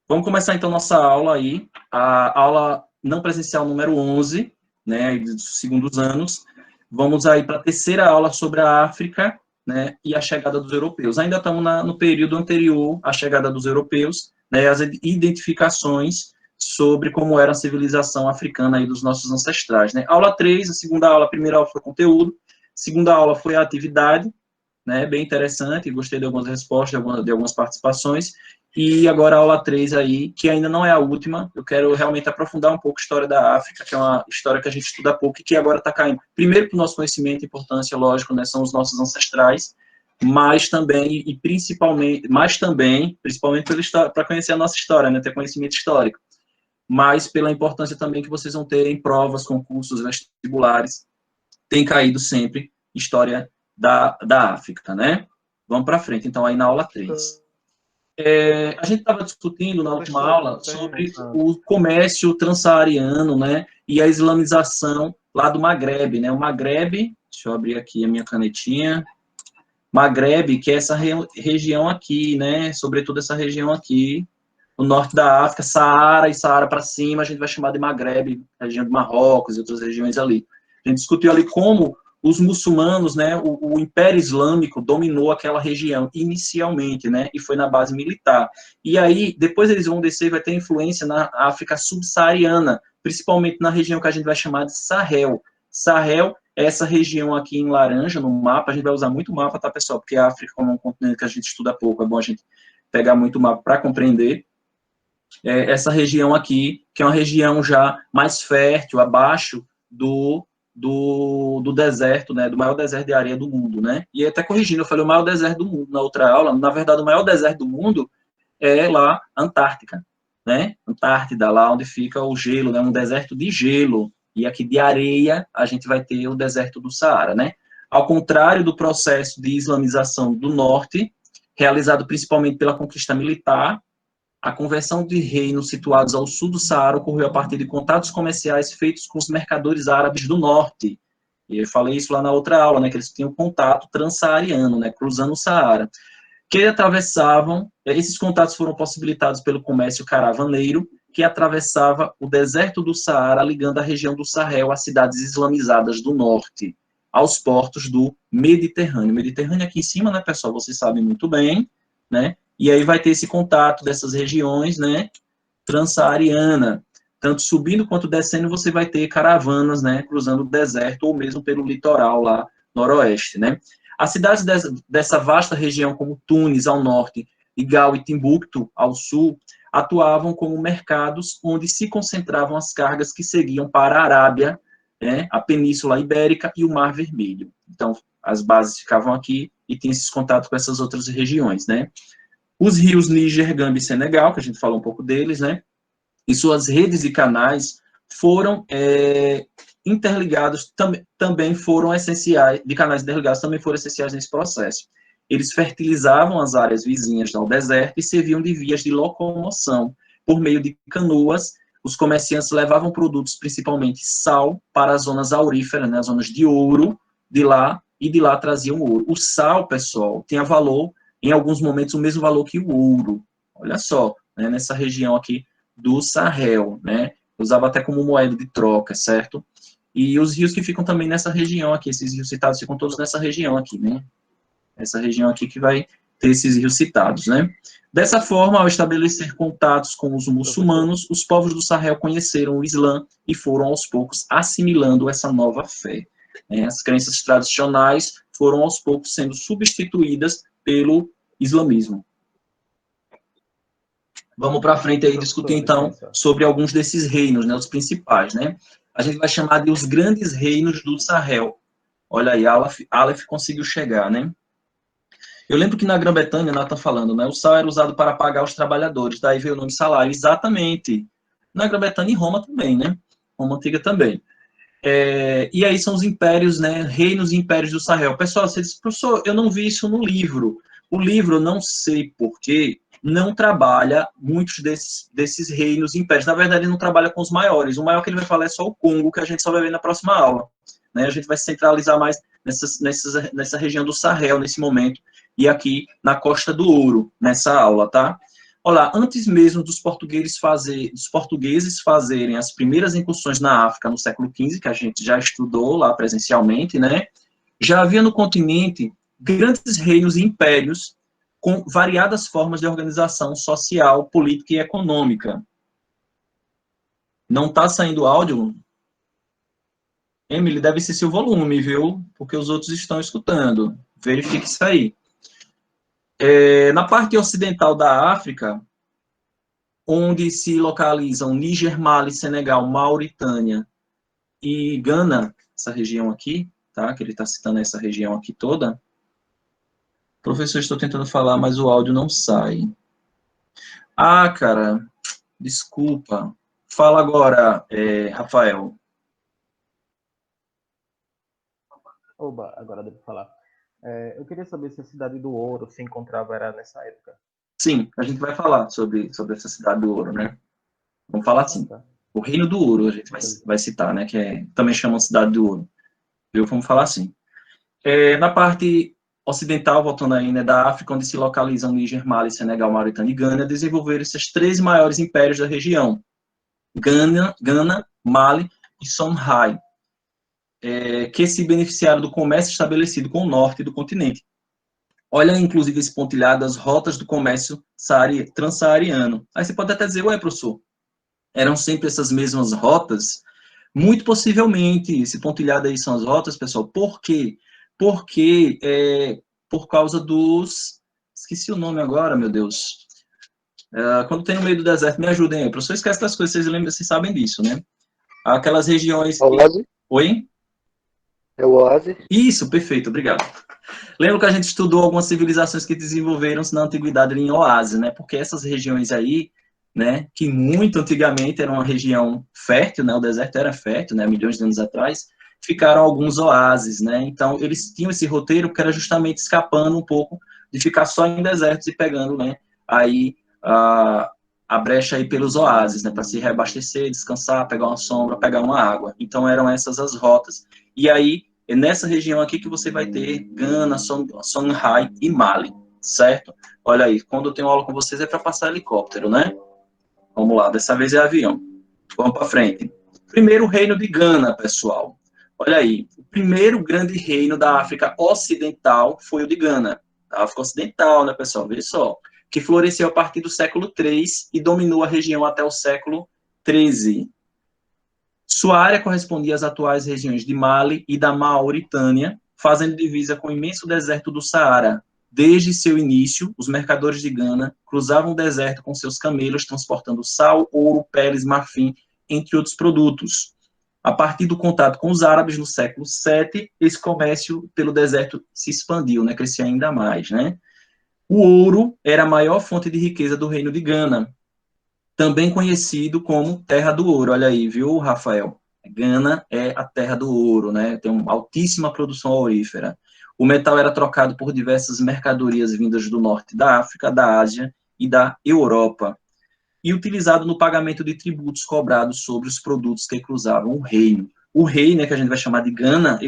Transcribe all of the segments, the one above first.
Vamos começar, então, nossa aula aí, a aula não presencial número 11, né, dos segundos anos. Vamos aí para a terceira aula sobre a África, né, e a chegada dos europeus. Ainda estamos no período anterior à chegada dos europeus, né, as identificações sobre como era a civilização africana aí dos nossos ancestrais, né. Aula 3, a segunda aula, a primeira aula foi conteúdo, a segunda aula foi a atividade, né, bem interessante, gostei de algumas respostas, de algumas participações, e agora a aula 3 aí, que ainda não é a última, eu quero realmente aprofundar um pouco a história da África, que é uma história que a gente estuda pouco e que agora está caindo, primeiro para o nosso conhecimento e importância, lógico, né, são os nossos ancestrais, mas também, e principalmente, principalmente para conhecer a nossa história, né, ter conhecimento histórico, mas pela importância também que vocês vão ter em provas, concursos, vestibulares, tem caído sempre história da África, né? Vamos para frente, então, aí na aula 3. A gente estava discutindo na última aula sobre o comércio transsaariano, né, e a islamização lá do Magrebe, né, o Magrebe, deixa eu abrir aqui a minha canetinha, Magrebe, que é essa região aqui, né, sobretudo essa região aqui, no norte da África, Saara e Saara para cima, a gente vai chamar de Magrebe, região de Marrocos e outras regiões ali. A gente discutiu ali como os muçulmanos, né, o Império Islâmico dominou aquela região inicialmente, né, e foi na base militar. E aí, depois eles vão descer e vai ter influência na África subsaariana, principalmente na região que a gente vai chamar de Sahel. Sahel é essa região aqui em laranja no mapa, a gente vai usar muito mapa, tá, pessoal? Porque a África, como é um continente que a gente estuda pouco, é bom a gente pegar muito mapa para compreender. Essa região aqui, que é uma região já mais fértil, abaixo do deserto, né, do maior deserto de areia do mundo, né, e até corrigindo, eu falei o maior deserto do mundo na outra aula, na verdade o maior deserto do mundo é lá, Antártica, né, Antártida, lá onde fica o gelo, né, um deserto de gelo, e aqui de areia a gente vai ter o deserto do Saara, né, ao contrário do processo de islamização do norte, realizado principalmente pela conquista militar, a conversão de reinos situados ao sul do Saara ocorreu a partir de contatos comerciais feitos com os mercadores árabes do norte. E eu falei isso lá na outra aula, né, que eles tinham contato transsaariano, né, cruzando o Saara, que atravessavam, esses contatos foram possibilitados pelo comércio caravaneiro, que atravessava o deserto do Saara, ligando a região do Sahel às cidades islamizadas do norte, aos portos do Mediterrâneo. O Mediterrâneo aqui em cima, né, pessoal, vocês sabem muito bem, né, e aí vai ter esse contato dessas regiões, né, transsaariana, tanto subindo quanto descendo, você vai ter caravanas, né, cruzando o deserto ou mesmo pelo litoral lá noroeste, né. As cidades dessa vasta região, como Tunis ao norte e Gal e Timbuktu ao sul, atuavam como mercados onde se concentravam as cargas que seguiam para a Arábia, né, a Península Ibérica e o Mar Vermelho. Então, as bases ficavam aqui e tinha esses contatos com essas outras regiões, né. Os rios Níger, Gâmbia e Senegal, que a gente falou um pouco deles, né, e suas redes e canais foram interligados, também foram essenciais, de canais interligados também foram essenciais nesse processo. Eles fertilizavam as áreas vizinhas ao deserto e serviam de vias de locomoção. Por meio de canoas, os comerciantes levavam produtos, principalmente sal, para as zonas auríferas, né, as zonas de ouro, de lá, e de lá traziam ouro. O sal, pessoal, tinha valor, em alguns momentos, o mesmo valor que o ouro. Olha só, né, nessa região aqui do Sahel, né, usava até como moeda de troca, certo? E os rios que ficam também nessa região aqui, esses rios citados ficam todos nessa região aqui, né? Essa região aqui que vai ter esses rios citados, né? Dessa forma, ao estabelecer contatos com os muçulmanos, os povos do Sahel conheceram o Islã e foram aos poucos assimilando essa nova fé. As crenças tradicionais foram aos poucos sendo substituídas pelo islamismo. Vamos para frente aí discutir, então, sobre alguns desses reinos, né, os principais, né? A gente vai chamar de os grandes reinos do Sahel. Olha aí, Aleph conseguiu chegar, né? Eu lembro que na Grã-Bretanha, ela está falando, né, o sal era usado para pagar os trabalhadores, daí veio o nome salário, exatamente. Na Grã-Bretanha e Roma também, né? Roma antiga também. E aí são os impérios, né, reinos e impérios do Sahel. Pessoal, você diz, professor, eu não vi isso no livro. O livro, não sei porquê, não trabalha muitos desses reinos e impérios. Na verdade, ele não trabalha com os maiores. O maior que ele vai falar é só o Congo, que a gente só vai ver na próxima aula. Né? A gente vai se centralizar mais nessa região do Sahel, nesse momento, e aqui na Costa do Ouro, nessa aula, tá? Olha, antes mesmo dos portugueses fazerem as primeiras incursões na África no século XV, que a gente já estudou lá presencialmente, né? Já havia no continente grandes reinos e impérios com variadas formas de organização social, política e econômica. Não está saindo áudio? Emily, deve ser seu volume, viu? Porque os outros estão escutando. Verifique isso aí. Na parte ocidental da África, onde se localizam Níger, Mali, Senegal, Mauritânia e Gana, essa região aqui, tá? Que ele está citando essa região aqui toda. Professor, estou tentando falar, mas o áudio não sai. Ah, cara, desculpa. Fala agora, Rafael. Oba, agora devo falar. Eu queria saber se a Cidade do Ouro se encontrava era nessa época. Sim, a gente vai falar sobre essa cidade do ouro, né? Vamos falar Ah, assim. tá. O Reino do Ouro, a gente vai citar, né? Que também chamam Cidade do Ouro. Viu? Vamos falar assim. Na parte ocidental, voltando aí, né, da África, onde se localizam Níger, Mali, Senegal, Mauritânia e Gana, desenvolveram esses 13 maiores impérios da região. Gana, Mali e Songhai, que se beneficiaram do comércio estabelecido com o norte do continente. Olha, inclusive, esse pontilhado das rotas do comércio transsaariano. Aí você pode até dizer, ué, professor, eram sempre essas mesmas rotas? Muito possivelmente, esse pontilhado aí são as rotas, pessoal. Por quê? Porque por causa dos... Esqueci o nome agora, meu Deus. Quando tem no meio do deserto, me ajudem aí. O professor esquece das coisas, vocês sabem disso, né? Aquelas regiões... Oase? Oi? É o Oase? Isso, perfeito, obrigado. Lembro que a gente estudou algumas civilizações que desenvolveram-se na antiguidade em oásis, né? Porque essas regiões aí, né, que muito antigamente era uma região fértil, né? O deserto era fértil, né? Milhões de anos atrás, ficaram alguns oásis, né? Então, eles tinham esse roteiro que era justamente escapando um pouco de ficar só em desertos e pegando, né? Aí a brecha aí pelos oásis, né? Para se reabastecer, descansar, pegar uma sombra, pegar uma água. Então, eram essas as rotas. E aí, é nessa região aqui que você vai ter Gana, Songhai e Mali, certo? Olha aí, quando eu tenho aula com vocês é para passar helicóptero, né? Vamos lá, dessa vez é avião. Vamos para frente. Primeiro reino de Gana, pessoal. Olha aí, o primeiro grande reino da África Ocidental foi o de Gana. Da África Ocidental, né, pessoal? Veja só. Que floresceu a partir do século III e dominou a região até o século XIII. Sua área correspondia às atuais regiões de Mali e da Mauritânia, fazendo divisa com o imenso deserto do Saara. Desde seu início, os mercadores de Gana cruzavam o deserto com seus camelos, transportando sal, ouro, peles, marfim, entre outros produtos. A partir do contato com os árabes no século VII, esse comércio pelo deserto se expandiu, né, crescia ainda mais, né? O ouro era a maior fonte de riqueza do reino de Gana, também conhecido como Terra do Ouro. Olha aí, viu, Rafael? Gana é a Terra do Ouro, né? Tem uma altíssima produção aurífera. O metal era trocado por diversas mercadorias vindas do norte da África, da Ásia e da Europa, e utilizado no pagamento de tributos cobrados sobre os produtos que cruzavam o reino. O rei, né, que a gente vai chamar de Gana,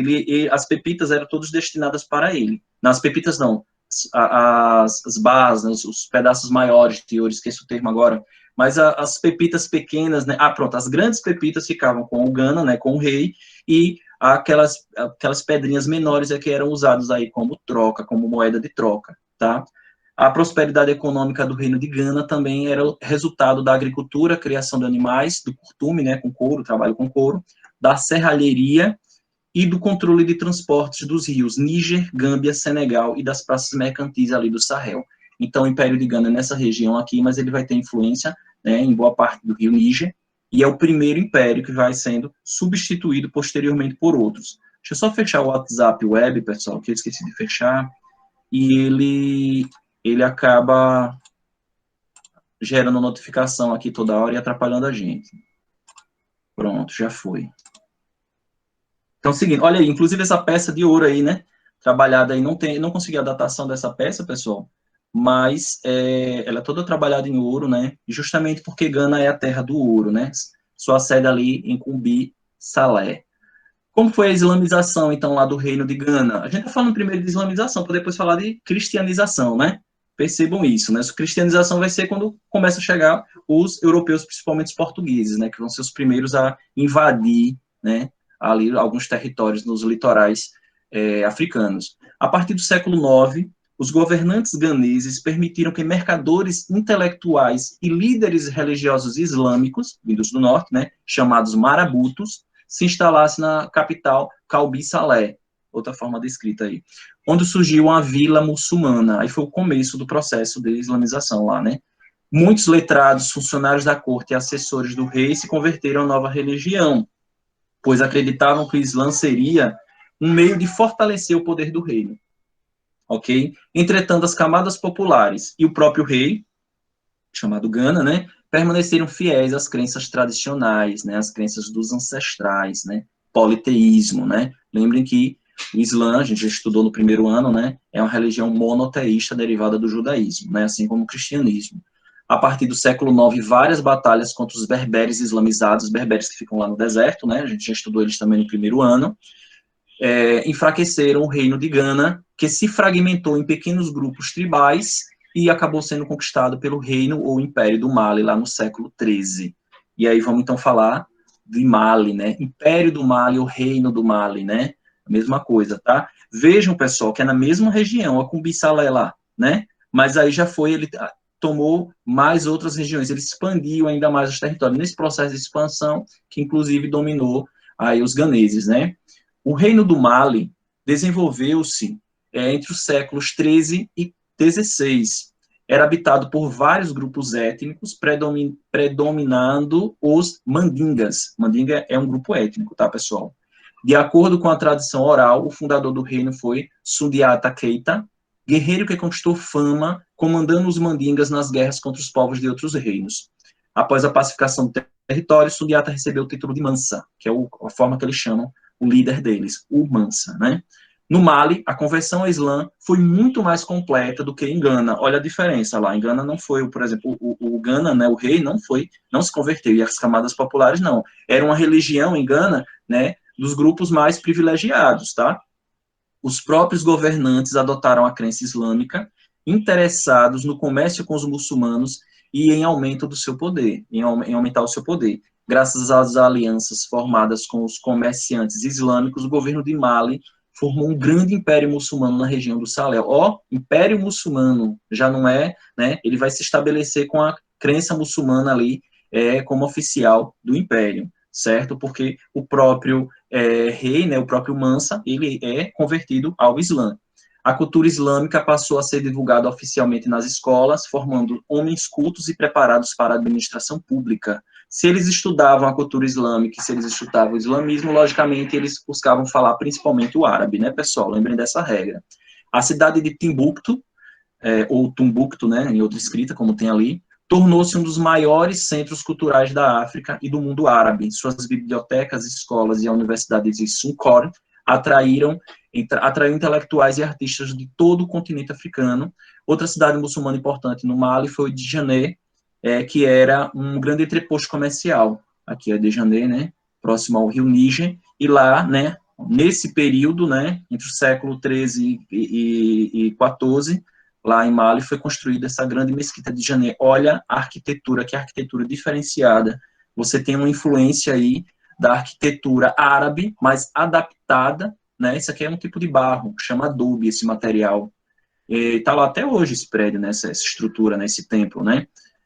as pepitas eram todas destinadas para ele. Nas pepitas não, as bases, os pedaços maiores de ouro, esqueço o termo agora, mas as pepitas pequenas, né, pronto, as grandes pepitas ficavam com o Gana, né, com o rei, e aquelas pedrinhas menores é que eram usadas aí como troca, como moeda de troca, tá? A prosperidade econômica do reino de Gana também era resultado da agricultura, criação de animais, do curtume, né, com couro, trabalho com couro, da serralheria e do controle de transportes dos rios Níger, Gâmbia, Senegal e das praças mercantis ali do Sahel. Então, o Império de Gana é nessa região aqui, mas ele vai ter influência, né, em boa parte do rio Níger, e é o primeiro império que vai sendo substituído posteriormente por outros. Deixa eu só fechar o WhatsApp web, pessoal, que eu esqueci de fechar, e ele acaba gerando notificação aqui toda hora e atrapalhando a gente. Pronto, já foi. Então, seguinte, olha aí, inclusive essa peça de ouro aí, né, trabalhada aí, não consegui a datação dessa peça, pessoal, mas ela é toda trabalhada em ouro, né, justamente porque Gana é a terra do ouro, né, sua sede ali em Cumbi, Salé. Como foi a islamização, então, lá do reino de Gana? A gente está falando primeiro de islamização, para depois falar de cristianização, né? Percebam isso, né? A cristianização vai ser quando começa a chegar os europeus, principalmente os portugueses, né? Que vão ser os primeiros a invadir, né? Ali alguns territórios nos litorais africanos. A partir do século IX, os governantes ganeses permitiram que mercadores intelectuais e líderes religiosos islâmicos, vindos do norte, né? Chamados marabutos, se instalassem na capital Calbi Salé, outra forma de escrita aí, onde surgiu uma vila muçulmana. Aí foi o começo do processo de islamização lá, né? Muitos letrados, funcionários da corte e assessores do rei se converteram à nova religião, pois acreditavam que o Islã seria um meio de fortalecer o poder do reino. Ok? Entretanto, as camadas populares e o próprio rei, chamado Gana, né, permaneceram fiéis às crenças tradicionais, né, às crenças dos ancestrais, né, politeísmo, né. Lembrem que o Islã, a gente já estudou no primeiro ano, né, é uma religião monoteísta derivada do judaísmo, né, assim como o cristianismo. A partir do século IX, várias batalhas contra os berberes islamizados, os berberes que ficam lá no deserto, né, a gente já estudou eles também no primeiro ano, enfraqueceram o reino de Gana, que se fragmentou em pequenos grupos tribais e acabou sendo conquistado pelo reino ou império do Mali, lá no século XIII. E aí vamos então falar de Mali, né? Império do Mali, o reino do Mali, né? A mesma coisa, tá? Vejam, pessoal, que é na mesma região, a Cumbi-Salé lá, né? Mas aí já foi, ele tomou mais outras regiões, ele expandiu ainda mais os territórios, nesse processo de expansão, que inclusive dominou aí os ganeses, né? O reino do Mali desenvolveu-se entre os séculos 13 e 16. Era habitado por vários grupos étnicos, predominando os mandingas. Mandinga é um grupo étnico, tá, pessoal? De acordo com a tradição oral, o fundador do reino foi Sundiata Keita, guerreiro que conquistou fama comandando os mandingas nas guerras contra os povos de outros reinos. Após a pacificação do território, Sundiata recebeu o título de Mansa, que é a forma que eles chamam o líder deles, o Mansa, né? No Mali, a conversão ao Islã foi muito mais completa do que em Gana. Olha a diferença lá. Em Gana não foi, por exemplo, o Gana, né, o rei não se converteu, e as camadas populares não. Era uma religião em Gana, né, dos grupos mais privilegiados, tá? Os próprios governantes adotaram a crença islâmica, interessados no comércio com os muçulmanos e em aumento do seu poder, em aumentar o seu poder. Graças às alianças formadas com os comerciantes islâmicos, o governo de Mali formou um grande império muçulmano na região do Sahel. Império muçulmano, já não é, né? Ele vai se estabelecer com a crença muçulmana ali como oficial do império, certo? Porque o próprio rei, né, o próprio Mansa, ele é convertido ao Islã. A cultura islâmica passou a ser divulgada oficialmente nas escolas, formando homens cultos e preparados para a administração pública. Se eles estudavam a cultura islâmica, se eles estudavam o islamismo, logicamente eles buscavam falar principalmente o árabe, né, pessoal? Lembrem dessa regra. A cidade de Timbuktu, ou Tumbuktu, né, em outra escrita, como tem ali, tornou-se um dos maiores centros culturais da África e do mundo árabe. Suas bibliotecas, escolas e a Universidade de Sunkor atraiu intelectuais e artistas de todo o continente africano. Outra cidade muçulmana importante no Mali foi Djané, que era um grande entreposto comercial. Aqui é Djané, né, próximo ao rio Níger, e lá, né, nesse período, né, entre o século 13 e 14, lá em Mali foi construída essa grande mesquita de Djané. Olha a arquitetura, que arquitetura diferenciada. Você tem uma influência aí da arquitetura árabe, mas adaptada, né? Isso aqui é um tipo de barro, chama adobe esse material. Está lá até hoje esse prédio, né? Essa estrutura, né? Esse templo, né?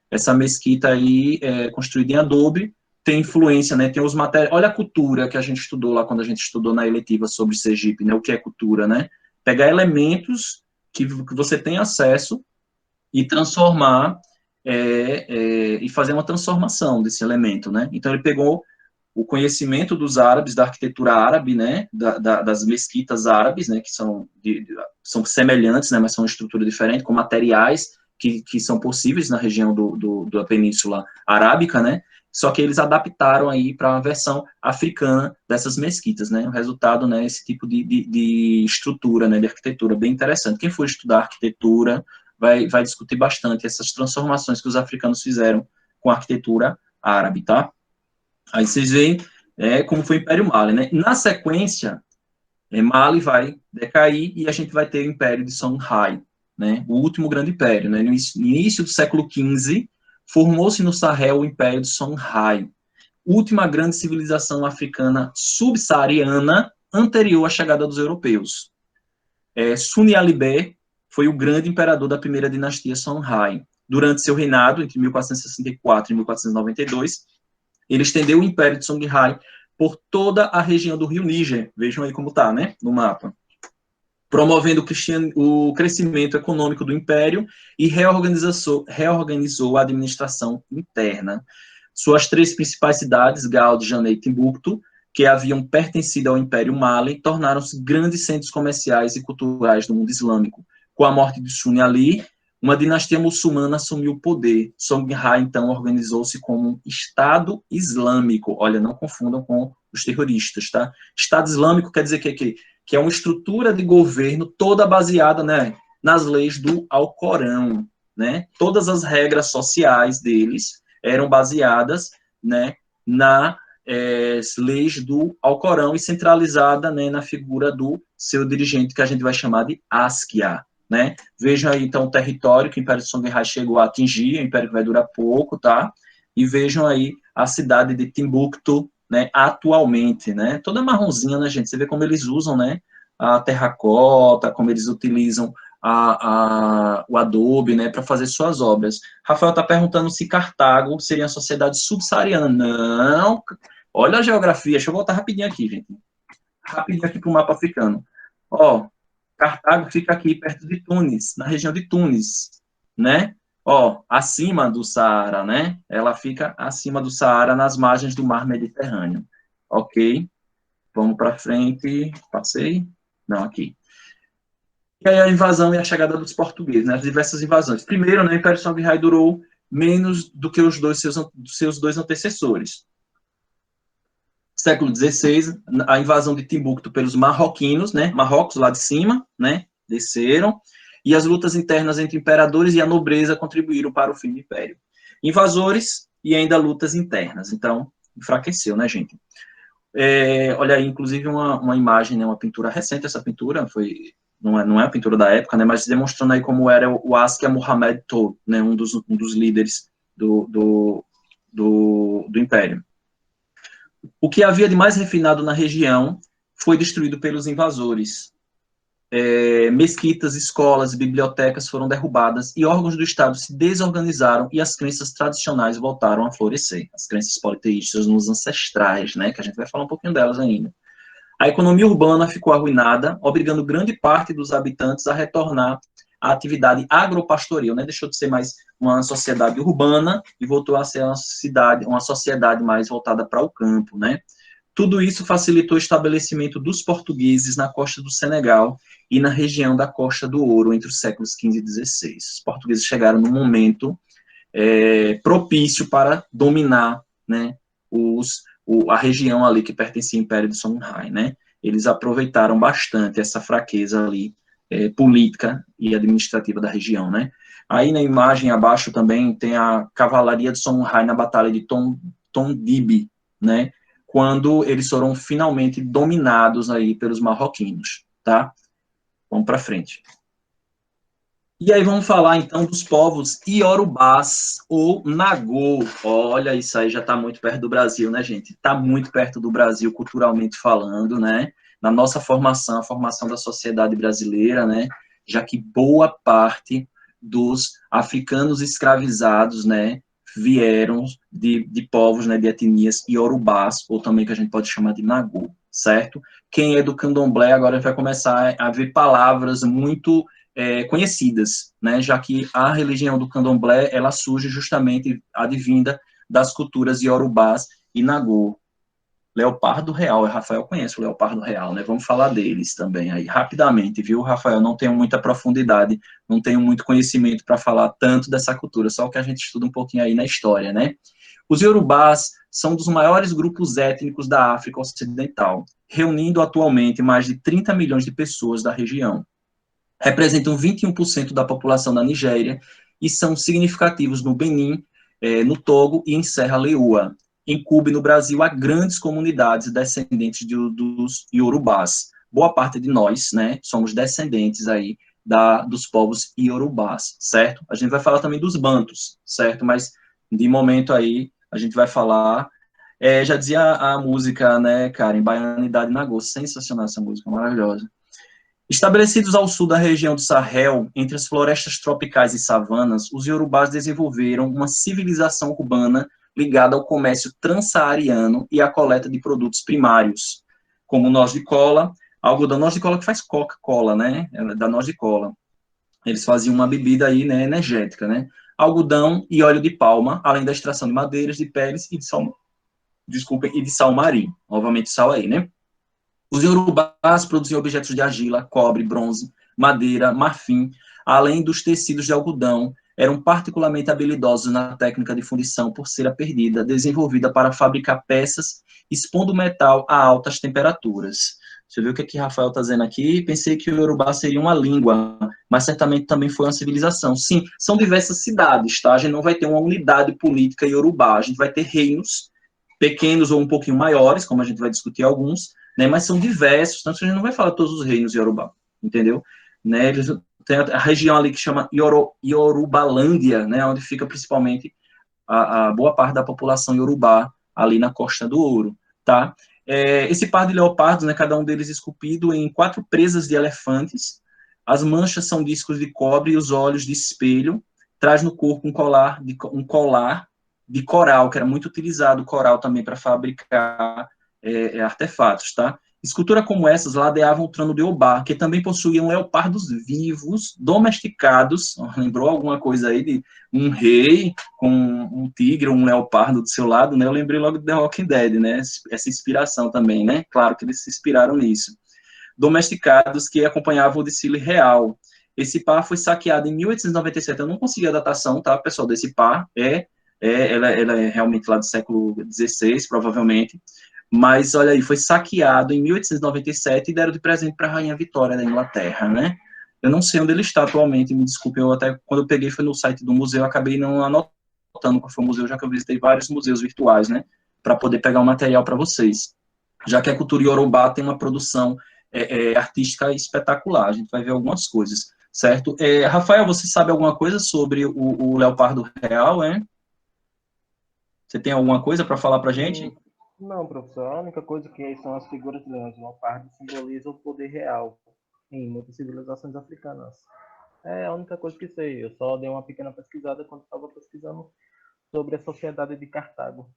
Essa mesquita aí é construída em adobe, tem influência, né? Tem os materiais. Olha a cultura que a gente estudou lá quando a gente estudou na eletiva sobre Sergipe, né? O que é cultura, né? Pegar elementos que você tem acesso e transformar e fazer uma transformação desse elemento, né? Então ele pegou o conhecimento dos árabes, da arquitetura árabe, né, das mesquitas árabes, né, que são semelhantes, né, mas são de estrutura diferente, com materiais que são possíveis na região da Península Arábica, né, só que eles adaptaram aí para a versão africana dessas mesquitas, né, o resultado, né, esse tipo de estrutura, né, de arquitetura bem interessante. Quem for estudar arquitetura vai discutir bastante essas transformações que os africanos fizeram com a arquitetura árabe, tá? Aí vocês veem como foi o Império Mali, né? Na sequência, Mali vai decair e a gente vai ter o Império de Songhai, né, o último grande império, né, no início do século XV, formou-se no Sahel o Império de Songhai, última grande civilização africana subsaariana anterior à chegada dos europeus. Suni Alibé foi o grande imperador da primeira dinastia Songhai. Durante seu reinado, entre 1464 e 1492, ele estendeu o Império de Songhai por toda a região do rio Níger. Vejam aí como está, né, no mapa. Promovendo o crescimento econômico do império e reorganizou a administração interna. Suas 3 principais cidades, Gao, Jané e Timbuktu, que haviam pertencido ao Império Mali, tornaram-se grandes centros comerciais e culturais do mundo islâmico. Com a morte de Suni Ali, uma dinastia muçulmana assumiu o poder. Songhai, então, organizou-se como um Estado Islâmico. Olha, não confundam com os terroristas, tá? Estado Islâmico quer dizer que é uma estrutura de governo toda baseada, né, nas leis do Alcorão, né? Todas as regras sociais deles eram baseadas, né, nas leis do Alcorão e centralizada, né, na figura do seu dirigente, que a gente vai chamar de Askia, né? Vejam aí, então, o território que o Império de Songhai chegou a atingir, o império que vai durar pouco, tá? E vejam aí a cidade de Timbuktu, né, atualmente, né? Toda marronzinha, né, gente? Você vê como eles usam, né, a terracota, como eles utilizam o Adobe, né, para fazer suas obras. Rafael está perguntando se Cartago seria uma sociedade subsaariana. Não. Olha a geografia. Deixa eu voltar rapidinho aqui, gente. Rapidinho aqui para o mapa africano. Ó, Cartago fica aqui perto de Tunis, na região de Tunis, né? Ó, acima do Saara, né? Ela fica acima do Saara, nas margens do mar Mediterrâneo. Ok? Vamos para frente. Passei? Não, aqui. E aí a invasão e a chegada dos portugueses, né? As diversas invasões. Primeiro, né, o Império Songhai durou menos do que os seus dois antecessores. Século XVI, a invasão de Timbuktu pelos marroquinos, né, Marrocos lá de cima, né, desceram, e as lutas internas entre imperadores e a nobreza contribuíram para o fim do império. Invasores e ainda lutas internas, então, enfraqueceu, né, gente? Olha aí, inclusive, uma imagem, né, uma pintura recente, essa pintura não é a pintura da época, né, mas demonstrando aí como era o Askia Mohammed Tol, né, um dos líderes do império. O que havia de mais refinado na região foi destruído pelos invasores. Mesquitas, escolas, bibliotecas foram derrubadas e órgãos do Estado se desorganizaram e as crenças tradicionais voltaram a florescer. As crenças politeístas nos ancestrais, né, que a gente vai falar um pouquinho delas ainda. A economia urbana ficou arruinada, obrigando grande parte dos habitantes a retornar à atividade agropastoril, né? Deixou de ser mais uma sociedade urbana e voltou a ser uma sociedade mais voltada para o campo, né? Tudo isso facilitou o estabelecimento dos portugueses na costa do Senegal e na região da Costa do Ouro entre os séculos XV e XVI. Os portugueses chegaram num momento propício para dominar, né, a região ali que pertencia ao Império de Songhai, né? Eles aproveitaram bastante essa fraqueza ali política e administrativa da região, né? Aí na imagem abaixo também tem a cavalaria de Songhai na batalha de Tondibi, né? Quando eles foram finalmente dominados aí pelos marroquinos, tá? Vamos para frente. E aí vamos falar, então, dos povos iorubás ou nagô. Olha, isso aí já está muito perto do Brasil, né, gente? Está muito perto do Brasil, culturalmente falando, né? Na nossa formação, a formação da sociedade brasileira, né? Já que boa parte dos africanos escravizados, né, vieram de povos, né, de etnias iorubás, ou também que a gente pode chamar de nagô, certo? Quem é do candomblé agora vai começar a ver palavras muito conhecidas, né, já que a religião do candomblé, ela surge justamente advinda das culturas iorubás e nagô. Leopardo Real, Rafael conhece o Leopardo Real, né, vamos falar deles também aí, rapidamente, viu, Rafael, não tenho muita profundidade, não tenho muito conhecimento para falar tanto dessa cultura, só que a gente estuda um pouquinho aí na história, né. Os iorubás são dos maiores grupos étnicos da África Ocidental, reunindo atualmente mais de 30 milhões de pessoas da região. Representam 21% da população da Nigéria e são significativos no Benin, no Togo e em Serra Leoa. Em Cuba e no Brasil há grandes comunidades descendentes dos iorubás. Boa parte de nós, né, somos descendentes aí dos povos iorubás, certo? A gente vai falar também dos bantus, certo? Mas, de momento aí, a gente vai falar... já dizia a música, né, Karen, Baianidade na Gosto, sensacional essa música, maravilhosa. Estabelecidos ao sul da região do Sahel, entre as florestas tropicais e savanas, os iorubás desenvolveram uma civilização urbana ligada ao comércio transsaariano e à coleta de produtos primários, como noz de cola, algodão, noz de cola que faz Coca-Cola, né, da noz de cola. Eles faziam uma bebida aí, né, energética, né, algodão e óleo de palma, além da extração de madeiras, de peles e de sal, e de sal marinho, novamente sal aí, né. Os iorubás produziam objetos de argila, cobre, bronze, madeira, marfim, além dos tecidos de algodão, eram particularmente habilidosos na técnica de fundição por cera perdida, desenvolvida para fabricar peças, expondo o metal a altas temperaturas. Você viu o que Rafael está dizendo aqui? Pensei que o iorubá seria uma língua, mas certamente também foi uma civilização. Sim, são diversas cidades, tá? A gente não vai ter uma unidade política iorubá, a gente vai ter reinos pequenos ou um pouquinho maiores, como a gente vai discutir alguns, né, mas são diversos, tanto que a gente não vai falar todos os reinos Yorubá, entendeu? Né, eles tem a região ali que chama Yorubalândia, né, onde fica principalmente a boa parte da população Yorubá, ali na Costa do Ouro, tá? Esse par de leopardos, né, cada um deles esculpido em 4 presas de elefantes, as manchas são discos de cobre e os olhos de espelho, traz no corpo um colar de coral, que era muito utilizado o coral também para fabricar artefatos, tá? Esculturas como essas ladeavam o trono de Obá, que também possuíam leopardos vivos, domesticados, lembrou alguma coisa aí de um rei com um tigre ou um leopardo do seu lado, né? Eu lembrei logo de The Walking Dead, né? Essa inspiração também, né? Claro que eles se inspiraram nisso. Domesticados que acompanhavam o desfile real. Esse par foi saqueado em 1897, eu não consegui a datação, tá, pessoal, desse par, ela é realmente lá do século XVI, provavelmente, mas, olha aí, foi saqueado em 1897 e deram de presente para a Rainha Vitória da Inglaterra, né? Eu não sei onde ele está atualmente, me desculpe, eu até, quando eu peguei, foi no site do museu, acabei não anotando qual foi o museu, já que eu visitei vários museus virtuais, né? Para poder pegar o material para vocês. Já que a cultura iorubá tem uma produção artística espetacular, a gente vai ver algumas coisas, certo? Rafael, você sabe alguma coisa sobre o leopardo real, hein? Você tem alguma coisa para falar para a gente? Não, professor. A única coisa que são as figuras de leões. Uma parte simboliza o poder real em muitas civilizações africanas. É a única coisa que sei. Eu só dei uma pequena pesquisada quando estava pesquisando sobre a sociedade de Cartago.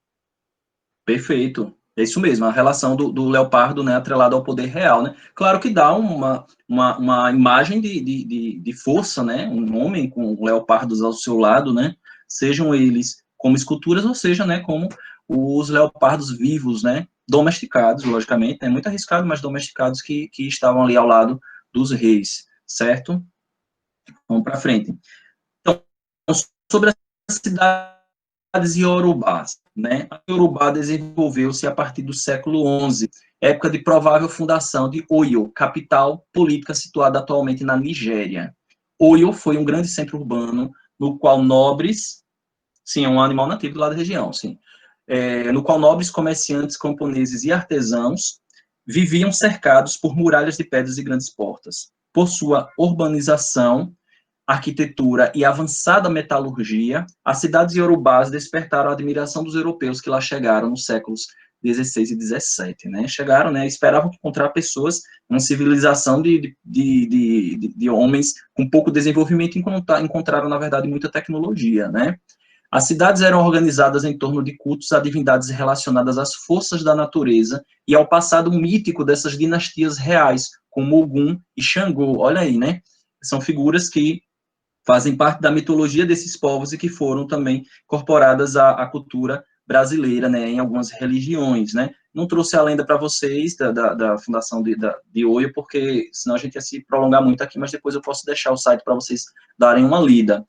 Perfeito. É isso mesmo, a relação do leopardo, né, atrelado ao poder real, né? Claro que dá uma imagem de força, né? Um homem com leopardos ao seu lado, né? Sejam eles como esculturas, ou seja, né, como os leopardos vivos, né? Domesticados, logicamente, é muito arriscado, mas domesticados que estavam ali ao lado dos reis, certo? Vamos para frente. Então, sobre as cidades iorubás, né? A Iorubá desenvolveu-se a partir do século XI, época de provável fundação de Oyo, capital política situada atualmente na Nigéria. Oyo foi um grande centro urbano no qual nobres, sim, é um animal nativo lá da região, sim, no qual nobres comerciantes, camponeses e artesãos viviam cercados por muralhas de pedras e grandes portas. Por sua urbanização, arquitetura e avançada metalurgia, as cidades iorubás despertaram a admiração dos europeus que lá chegaram nos séculos 16 e 17, né? Chegaram, né? Esperavam encontrar pessoas, uma civilização de homens com pouco desenvolvimento, encontraram, na verdade, muita tecnologia, né? As cidades eram organizadas em torno de cultos a divindades relacionadas às forças da natureza e ao passado mítico dessas dinastias reais, como Ogum e Xangô. Olha aí, né? São figuras que fazem parte da mitologia desses povos e que foram também incorporadas à cultura brasileira, né, em algumas religiões, né. Não trouxe a lenda para vocês da fundação de Oio, porque senão a gente ia se prolongar muito aqui, mas depois eu posso deixar o site para vocês darem uma lida.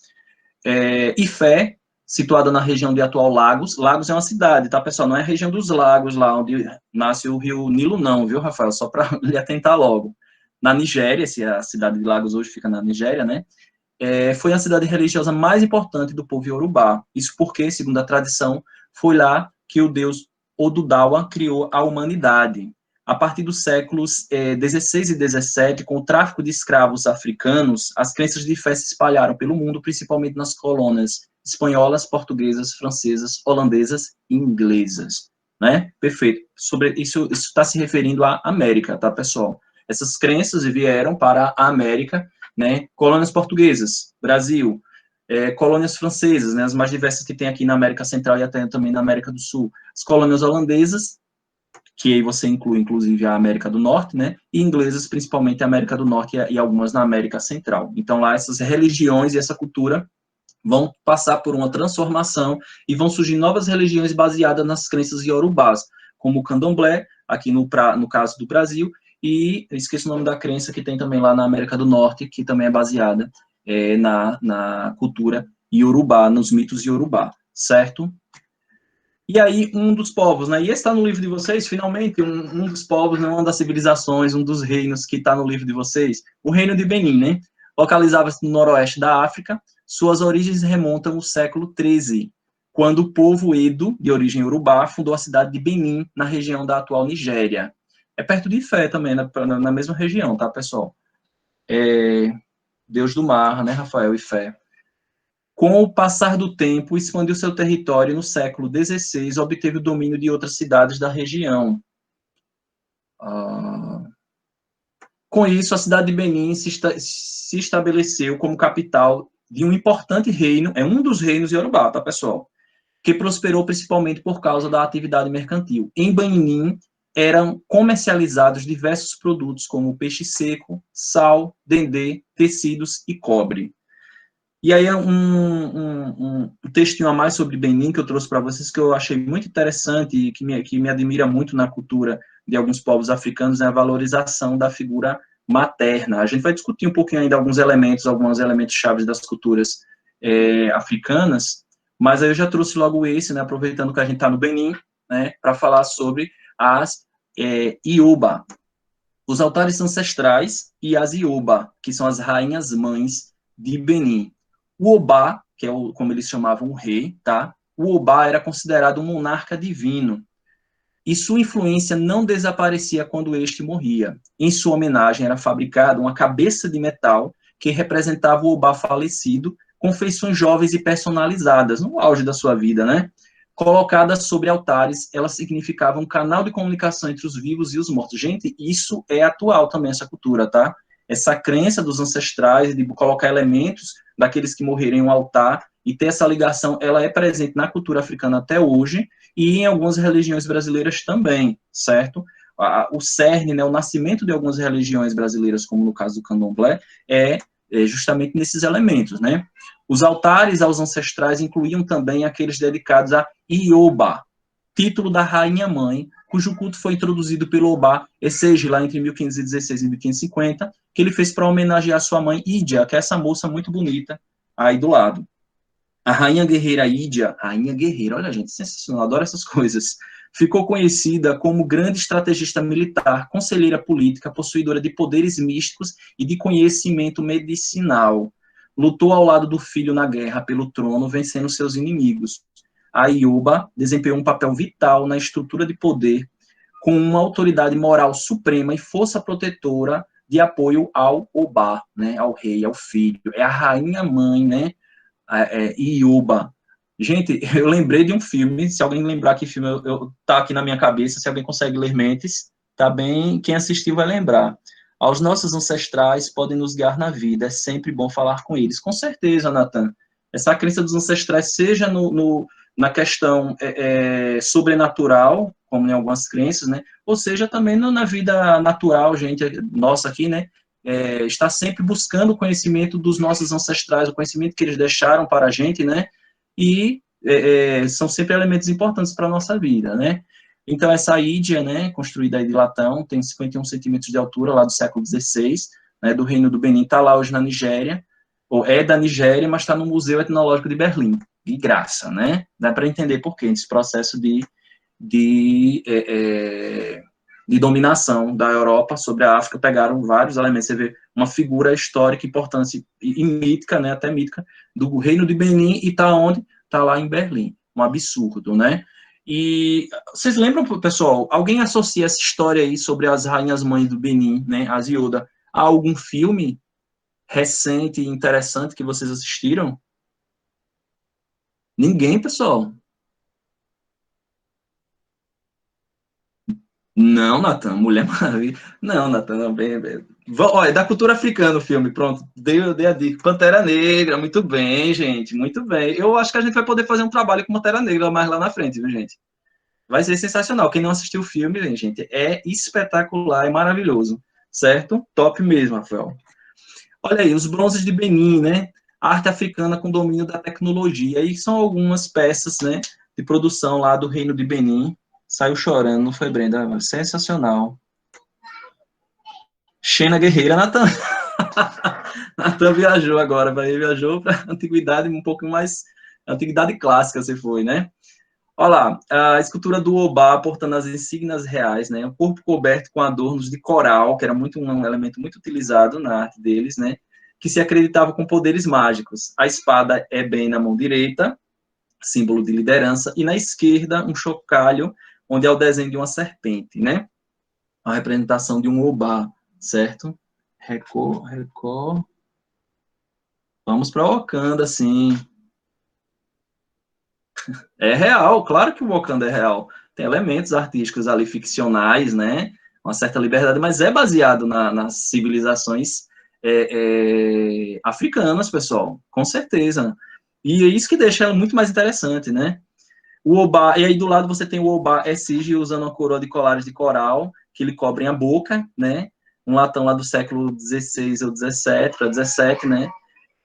Ifé, situada na região de atual Lagos. Lagos é uma cidade, tá, pessoal? Não é a região dos lagos, lá onde nasce o rio Nilo, não, viu, Rafael? Só para lhe atentar logo. Na Nigéria, se a cidade de Lagos hoje fica na Nigéria, né? Foi a cidade religiosa mais importante do povo Yorubá. Isso porque, segundo a tradição, foi lá que o deus Odudawa criou a humanidade. a partir dos séculos 16 e 17, com o tráfico de escravos africanos, as crenças de fé se espalharam pelo mundo, principalmente nas colônias espanholas, portuguesas, francesas, holandesas e inglesas, né? Perfeito. Sobre isso está se referindo à América, tá, pessoal? Essas crenças vieram para a América, né? Colônias portuguesas, Brasil, colônias francesas, né? As mais diversas que tem aqui na América Central e até também na América do Sul. As colônias holandesas, que aí você inclui, inclusive, a América do Norte, né? E inglesas, principalmente a América do Norte e algumas na América Central. Então, lá, essas religiões e essa cultura vão passar por uma transformação e vão surgir novas religiões baseadas nas crenças iorubás, como o candomblé, aqui no caso do Brasil, e esqueci o nome da crença que tem também lá na América do Norte, que também é baseada na cultura iorubá, nos mitos iorubá, certo? E aí, um dos povos, né? E esse está no livro de vocês, finalmente, um dos povos, né, uma das civilizações, um dos reinos que está no livro de vocês, o reino de Benin, né? Localizava-se no noroeste da África. Suas origens remontam ao século XIII, quando o povo Edo, de origem urubá, fundou a cidade de Benin, na região da atual Nigéria. É perto de Ifé também, na mesma região, tá, pessoal? Deus do mar, né, Rafael? Ifé. Com o passar do tempo, expandiu seu território no século XVI, obteve o domínio de outras cidades da região. Com isso, a cidade de Benin se estabeleceu como capital de um importante reino, um dos reinos iorubá, tá, pessoal? Que prosperou principalmente por causa da atividade mercantil. Em Benin, eram comercializados diversos produtos, como peixe seco, sal, dendê, tecidos e cobre. E aí, um textinho a mais sobre Benin que eu trouxe para vocês, que eu achei muito interessante e que me admira muito na cultura de alguns povos africanos, é a valorização da figura materna. A gente vai discutir um pouquinho ainda alguns elementos chaves das culturas africanas, mas aí eu já trouxe logo esse, né, aproveitando que a gente está no Benin, né, para falar sobre as Ioba, os altares ancestrais e as Ioba, que são as rainhas mães de Benin. O Obá, que é como eles chamavam o rei, tá? O Obá era considerado um monarca divino, e sua influência não desaparecia quando este morria. Em sua homenagem era fabricada uma cabeça de metal que representava o Obá falecido, com feições jovens e personalizadas, no auge da sua vida, né? Colocadas sobre altares, elas significavam um canal de comunicação entre os vivos e os mortos. Gente, isso é atual também, essa cultura, tá? Essa crença dos ancestrais de colocar elementos daqueles que morreram em um altar e ter essa ligação, ela é presente na cultura africana até hoje e em algumas religiões brasileiras também, certo? O cerne, né, o nascimento de algumas religiões brasileiras, como no caso do candomblé, é justamente nesses elementos, né? Os altares aos ancestrais incluíam também aqueles dedicados a Ioba, título da rainha-mãe, cujo culto foi introduzido pelo Obá Essege, lá entre 1516 e 1550, que ele fez para homenagear sua mãe Ídia, que é essa moça muito bonita aí do lado. A rainha guerreira Ídia, rainha guerreira, olha gente, sensacional, adoro essas coisas, ficou conhecida como grande estrategista militar, conselheira política, possuidora de poderes místicos e de conhecimento medicinal. Lutou ao lado do filho na guerra pelo trono, vencendo seus inimigos. A Ioba desempenhou um papel vital na estrutura de poder, com uma autoridade moral suprema e força protetora de apoio ao Obá, né, ao rei, ao filho. É a rainha-mãe, né, Ioba. Gente, eu lembrei de um filme, se alguém lembrar que filme tá aqui na minha cabeça, se alguém consegue ler mentes, tá bem, quem assistiu vai lembrar. Aos nossos ancestrais podem nos guiar na vida, é sempre bom falar com eles. Com certeza, Nathan. Essa crença dos ancestrais, seja na questão sobrenatural, como em algumas crenças, né? Ou seja, também na vida natural, gente, nossa aqui, né? Está sempre buscando o conhecimento dos nossos ancestrais, o conhecimento que eles deixaram para a gente, né? E são sempre elementos importantes para a nossa vida, né? Então, essa Ídia, né, construída aí de latão, tem 51 centímetros de altura, lá do século XVI, né, do Reino do Benin, está lá hoje na Nigéria, ou é da Nigéria, mas está no Museu Etnológico de Berlim, de graça, né? Dá para entender por quê, esse processo de dominação da Europa sobre a África, pegaram vários elementos, você vê uma figura histórica importante e mítica, né, até mítica, do Reino de Benin, e está onde? Está lá em Berlim, um absurdo, né? E vocês lembram, pessoal, alguém associa essa história aí sobre as rainhas mães do Benin, né, as Yoda, a algum filme recente e interessante que vocês assistiram? Ninguém, pessoal. Não, Natan, Mulher Maravilha. Não, Natan, não, bem. Olha, é da cultura africana o filme, pronto. Dei a dica. Pantera Negra, muito bem, gente, muito bem. Eu acho que a gente vai poder fazer um trabalho com Pantera Negra mais lá na frente, viu, gente? Vai ser sensacional. Quem não assistiu o filme, gente, é espetacular, é maravilhoso, certo? Top mesmo, Rafael. Olha aí, os bronzes de Benin, né? Arte africana com domínio da tecnologia. Aí são algumas peças, né, de produção lá do Reino de Benin. Saiu chorando, não foi, Brenda? Sensacional. Xena Guerreira, Natan. Natan viajou agora, viajou para a antiguidade um pouco mais, antiguidade clássica, você foi, né? Olha lá, a escultura do Obá portando as insígnias reais, né? O corpo coberto com adornos de coral, que era um elemento muito utilizado na arte deles, né? Que se acreditava com poderes mágicos. A espada é bem na mão direita, símbolo de liderança, e na esquerda um chocalho, onde é o desenho de uma serpente, né? A representação de um Obá, certo? Record. Vamos para Wakanda, sim. É real, claro que o Wakanda é real. Tem elementos artísticos ali ficcionais, né? Uma certa liberdade, mas é baseado nas civilizações africanas, pessoal, com certeza. E é isso que deixa ela muito mais interessante, né? O Obá, e aí do lado você tem o Obá Essige usando uma coroa de colares de coral, que lhe cobrem a boca, né? Um latão lá do século XVI ou XVII para XVII, né?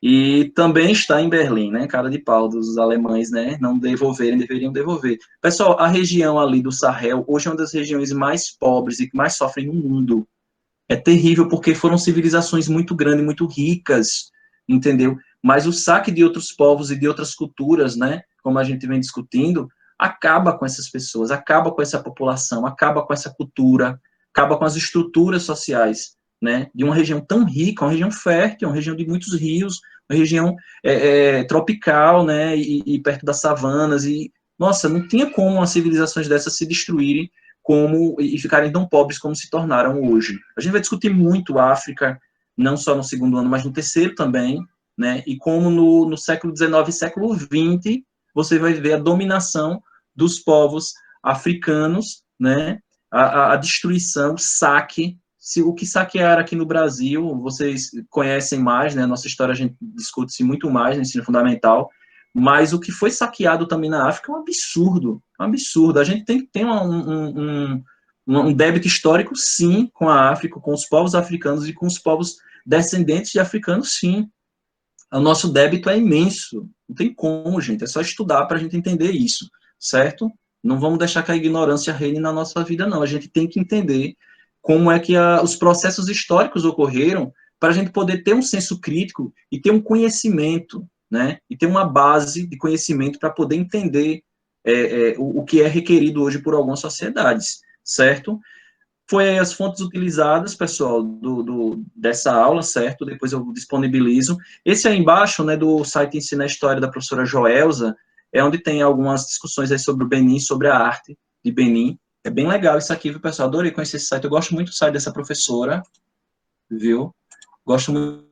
E também está em Berlim, né? Cara de pau dos alemães, né? Não devolverem, deveriam devolver. Pessoal, a região ali do Sahel, hoje é uma das regiões mais pobres e que mais sofrem no mundo. É terrível porque foram civilizações muito grandes, muito ricas, entendeu? Mas o saque de outros povos e de outras culturas, né? Como a gente vem discutindo, acaba com essas pessoas, acaba com essa população, acaba com essa cultura, acaba com as estruturas sociais, né? De uma região tão rica, uma região fértil, uma região de muitos rios, uma região tropical, né? E perto das savanas e nossa, não tinha como as civilizações dessas se destruírem e ficarem tão pobres como se tornaram hoje. A gente vai discutir muito a África, não só no segundo ano, mas no terceiro também, né? E como no século XIX e século XX, você vai ver a dominação dos povos africanos, né? A destruição, o saque. O que saquearam aqui no Brasil, vocês conhecem mais, né? Nossa história a gente discute-se muito mais no ensino fundamental, mas o que foi saqueado também na África é um absurdo, um absurdo. A gente tem que ter um débito histórico, sim, com a África, com os povos africanos e com os povos descendentes de africanos, sim. O nosso débito é imenso. Não tem como, gente. É só estudar para a gente entender isso, certo? Não vamos deixar que a ignorância reine na nossa vida, não. A gente tem que entender como é que os processos históricos ocorreram para a gente poder ter um senso crítico e ter um conhecimento, né? E ter uma base de conhecimento para poder entender o que é requerido hoje por algumas sociedades, certo? Foi as fontes utilizadas, pessoal, dessa aula, certo? Depois eu disponibilizo. Esse aí embaixo, né, do site Ensina a História da professora Joelza, é onde tem algumas discussões aí sobre o Benin, sobre a arte de Benin. É bem legal isso aqui, viu, pessoal? Adorei conhecer esse site. Eu gosto muito do site dessa professora, viu? Gosto muito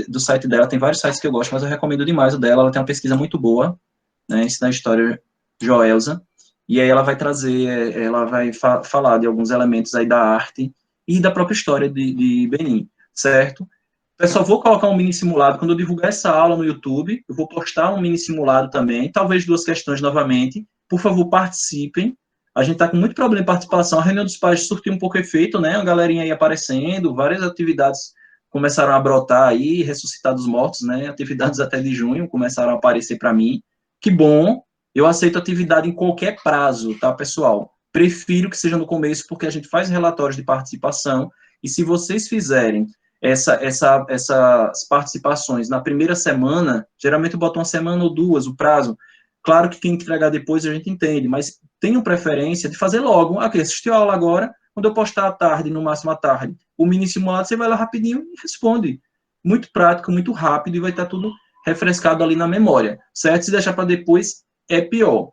do site dela. Tem vários sites que eu gosto, mas eu recomendo demais o dela. Ela tem uma pesquisa muito boa, né? Ensina a História Joelza. E aí ela vai trazer, ela vai falar de alguns elementos aí da arte e da própria história de Benin, certo? Pessoal, vou colocar um mini simulado, quando eu divulgar essa aula no YouTube, eu vou postar um mini simulado também, talvez duas questões novamente, por favor, participem, a gente está com muito problema de participação, a reunião dos pais surtiu um pouco efeito, né, uma galerinha aí aparecendo, várias atividades começaram a brotar aí, ressuscitar dos mortos, né, atividades até de junho começaram a aparecer para mim, que bom, eu aceito atividade em qualquer prazo, tá, pessoal? Prefiro que seja no começo, porque a gente faz relatórios de participação, e se vocês fizerem essas participações na primeira semana, geralmente eu boto uma semana ou duas, o prazo. Claro que quem entregar depois a gente entende, mas tenho preferência de fazer logo. Ok, assistiu a aula agora, quando eu postar à tarde, no máximo à tarde, o mini simulado, você vai lá rapidinho e responde. Muito prático, muito rápido, e vai estar tudo refrescado ali na memória, certo? Se deixar para depois, é pior.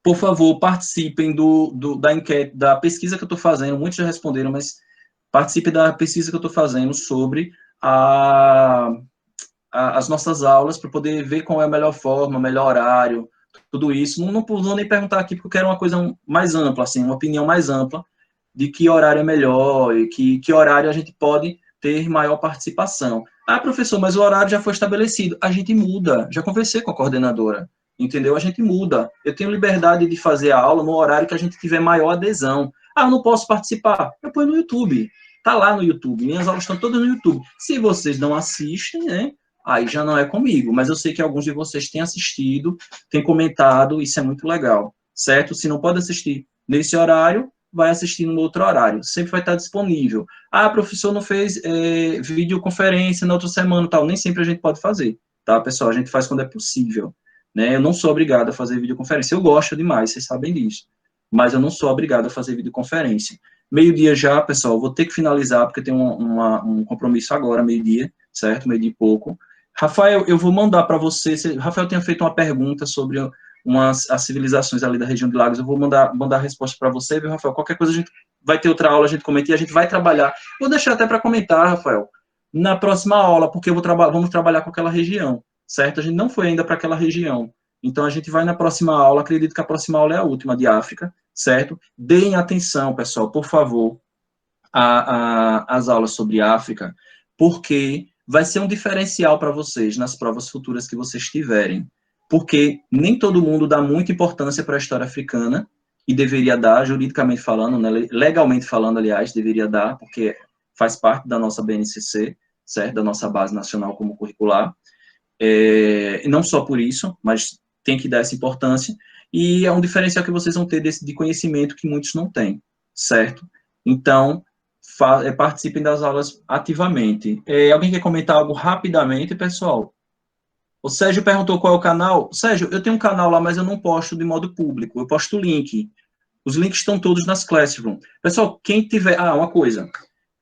por favor, participem da enquete, da pesquisa que eu estou fazendo. Muitos já responderam, mas participe da pesquisa que eu estou fazendo sobre as nossas aulas, para poder ver qual é a melhor forma, melhor horário, tudo isso. Não vou nem perguntar aqui, porque eu quero uma coisa mais ampla, assim, uma opinião mais ampla de que horário é melhor e que horário a gente pode ter maior participação. Ah, professor, mas o horário já foi estabelecido. A gente muda. Já conversei com a coordenadora, entendeu? A gente muda. Eu tenho liberdade de fazer a aula no horário que a gente tiver maior adesão. Ah, eu não posso participar. Eu ponho no YouTube. Tá lá no YouTube. Minhas aulas estão todas no YouTube. Se vocês não assistem, né? Aí já não é comigo. Mas eu sei que alguns de vocês têm assistido, têm comentado. Isso é muito legal, certo? Se não pode assistir nesse horário, vai assistir no outro horário. Sempre vai estar disponível. Ah, professor não fez videoconferência na outra semana e tal. Nem sempre a gente pode fazer, tá, pessoal? A gente faz quando é possível, né? Eu não sou obrigado a fazer videoconferência. Eu gosto demais, vocês sabem disso. Mas eu não sou obrigado a fazer videoconferência. Meio-dia já, pessoal, vou ter que finalizar, porque tem um compromisso agora, meio-dia, certo? Meio-dia e pouco. Rafael, eu vou mandar para você. Rafael tinha feito uma pergunta sobre as civilizações ali da região de Lagos. Eu vou mandar a resposta para você, viu, Rafael? Qualquer coisa a gente vai ter outra aula, a gente comenta e a gente vai trabalhar. Vou deixar até para comentar, Rafael, na próxima aula, porque vamos trabalhar com aquela região, certo? A gente não foi ainda para aquela região. Então, a gente vai na próxima aula, acredito que a próxima aula é a última de África, certo? Deem atenção, pessoal, por favor, às aulas sobre África, porque vai ser um diferencial para vocês nas provas futuras que vocês tiverem. Porque nem todo mundo dá muita importância para a história africana, e deveria dar, juridicamente falando, né, legalmente falando, aliás, deveria dar, porque faz parte da nossa BNCC, certo? Da nossa Base Nacional Comum Curricular. E não só por isso, mas tem que dar essa importância, e é um diferencial que vocês vão ter de conhecimento que muitos não têm, certo? Então, participem das aulas ativamente. Alguém quer comentar algo rapidamente, pessoal? O Sérgio perguntou qual é o canal. Sérgio, eu tenho um canal lá, mas eu não posto de modo público, eu posto o link. Os links estão todos nas Classroom. Pessoal, quem tiver... uma coisa.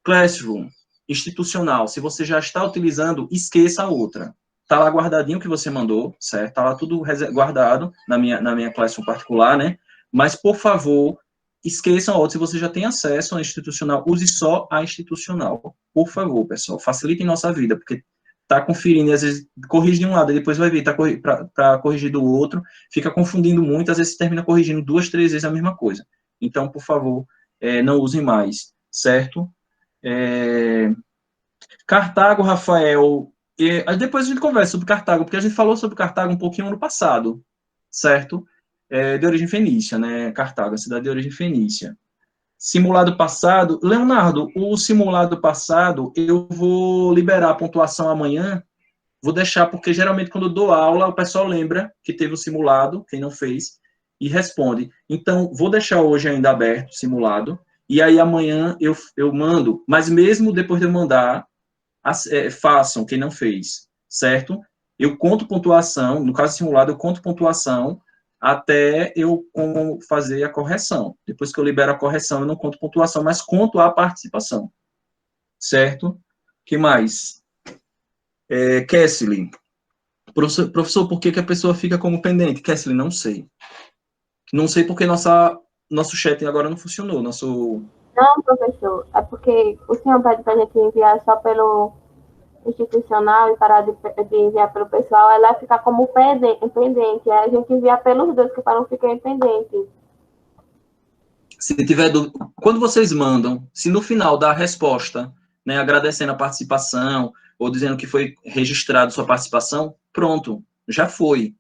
Classroom, institucional, se você já está utilizando, esqueça a outra. Está lá guardadinho o que você mandou, certo? Está lá tudo guardado na minha Classroom particular, né? Mas, por favor, esqueçam a outra. Se você já tem acesso à institucional, use só a institucional. Por favor, pessoal, facilitem nossa vida, porque está conferindo, e às vezes corrige de um lado, e depois vai vir para corrigir do outro, fica confundindo muito, às vezes termina corrigindo 2, 3 vezes a mesma coisa. Então, por favor, não usem mais, certo? Cartago, Rafael, depois a gente conversa sobre Cartago, porque a gente falou sobre Cartago um pouquinho ano passado, certo? De origem fenícia, né? Cartago, a cidade de origem fenícia. Simulado passado, Leonardo, o simulado passado, eu vou liberar a pontuação amanhã, vou deixar, porque geralmente quando eu dou aula, o pessoal lembra que teve o simulado, quem não fez, e responde. Então, vou deixar hoje ainda aberto o simulado, e aí amanhã eu mando, mas mesmo depois de eu mandar, façam quem não fez, certo? Eu conto pontuação, no caso simulado, eu conto pontuação até eu fazer a correção. Depois que eu libero a correção, eu não conto pontuação, mas conto a participação, certo? Que mais? Kessler, professor, por que a pessoa fica como pendente? Kessler, não sei. Não sei porque nosso chat agora não funcionou, Não, professor, é porque o senhor pede para a gente enviar só pelo institucional e parar de enviar pelo pessoal, ela fica como pendente. Aí a gente envia pelos dois, que para não ficar pendente. Se tiver dúvida, quando vocês mandam, se no final dá a resposta, né, agradecendo a participação, ou dizendo que foi registrado sua participação, pronto, já foi,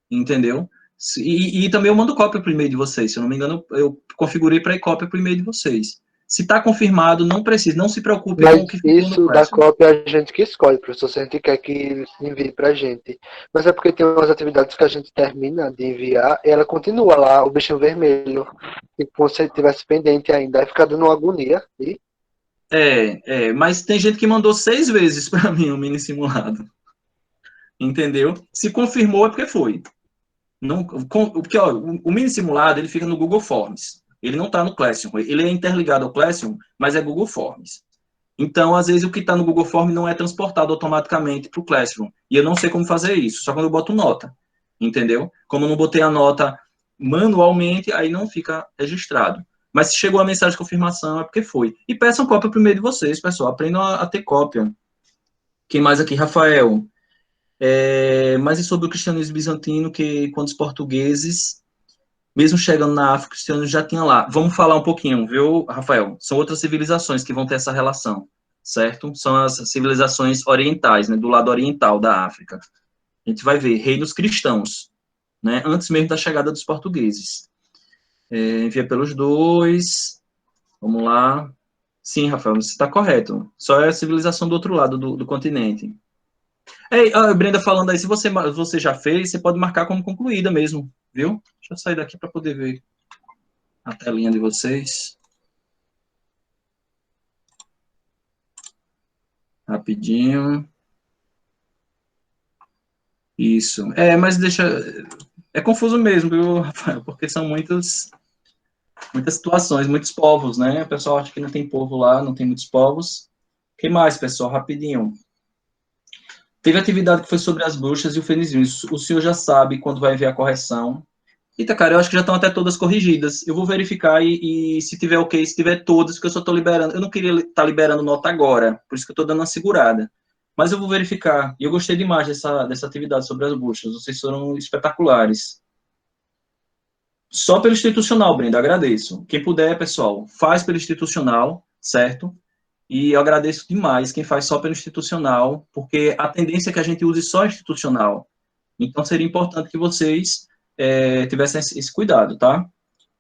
entendeu? E também eu mando cópia para o e-mail de vocês, se eu não me engano, eu configurei para ir cópia para o e-mail de vocês. Se está confirmado, não precisa, não se preocupe com o que ficou no isso da cópia a gente que escolhe, professor, se a gente quer que envie para a gente. Mas é porque tem umas atividades que a gente termina de enviar e ela continua lá, o bichinho vermelho, e como se estivesse pendente ainda, aí fica dando uma agonia. E... mas tem gente que mandou 6 vezes para mim o mini simulado. Entendeu? Se confirmou é porque foi. Não, porque ó, o mini simulado ele fica no Google Forms. Ele não está no Classroom. Ele é interligado ao Classroom, mas é Google Forms. Então, às vezes, o que está no Google Forms não é transportado automaticamente para o Classroom. E eu não sei como fazer isso, só quando eu boto nota. Entendeu? Como eu não botei a nota manualmente, aí não fica registrado. Mas se chegou a mensagem de confirmação, é porque foi. E peçam cópia primeiro de vocês, pessoal. Aprendam a ter cópia. Quem mais aqui? Rafael. Mas e sobre o cristianismo bizantino, que quando os portugueses, mesmo chegando na África, o cristianismo já tinha lá. Vamos falar um pouquinho, viu, Rafael? São outras civilizações que vão ter essa relação, certo? São as civilizações orientais, né, do lado oriental da África. A gente vai ver reinos cristãos, né, antes mesmo da chegada dos portugueses. Envia pelos dois. Vamos lá. Sim, Rafael, você está correto. Só é a civilização do outro lado do continente. Ei, Brenda falando aí, se você já fez, você pode marcar como concluída mesmo, viu? Deixa eu sair daqui para poder ver a telinha de vocês. Rapidinho. Isso. Mas deixa... É confuso mesmo, viu, Rafael? Porque são muitas situações, muitos povos, né? O pessoal acha que não tem povo lá, não tem muitos povos. O que mais, pessoal? Rapidinho. Teve atividade que foi sobre as bruxas e o fenizinho. O senhor já sabe quando vai enviar a correção. Eita, cara, eu acho que já estão até todas corrigidas. Eu vou verificar e se tiver ok, se tiver todas, porque eu só estou liberando. Eu não queria estar liberando nota agora, por isso que eu estou dando uma segurada. Mas eu vou verificar. E eu gostei demais dessa atividade sobre as bruxas. Vocês foram espetaculares. Só pelo institucional, Brenda, agradeço. Quem puder, pessoal, faz pelo institucional, certo? E eu agradeço demais quem faz só pelo institucional, porque a tendência é que a gente use só institucional. Então, seria importante que vocês tivessem esse cuidado, tá?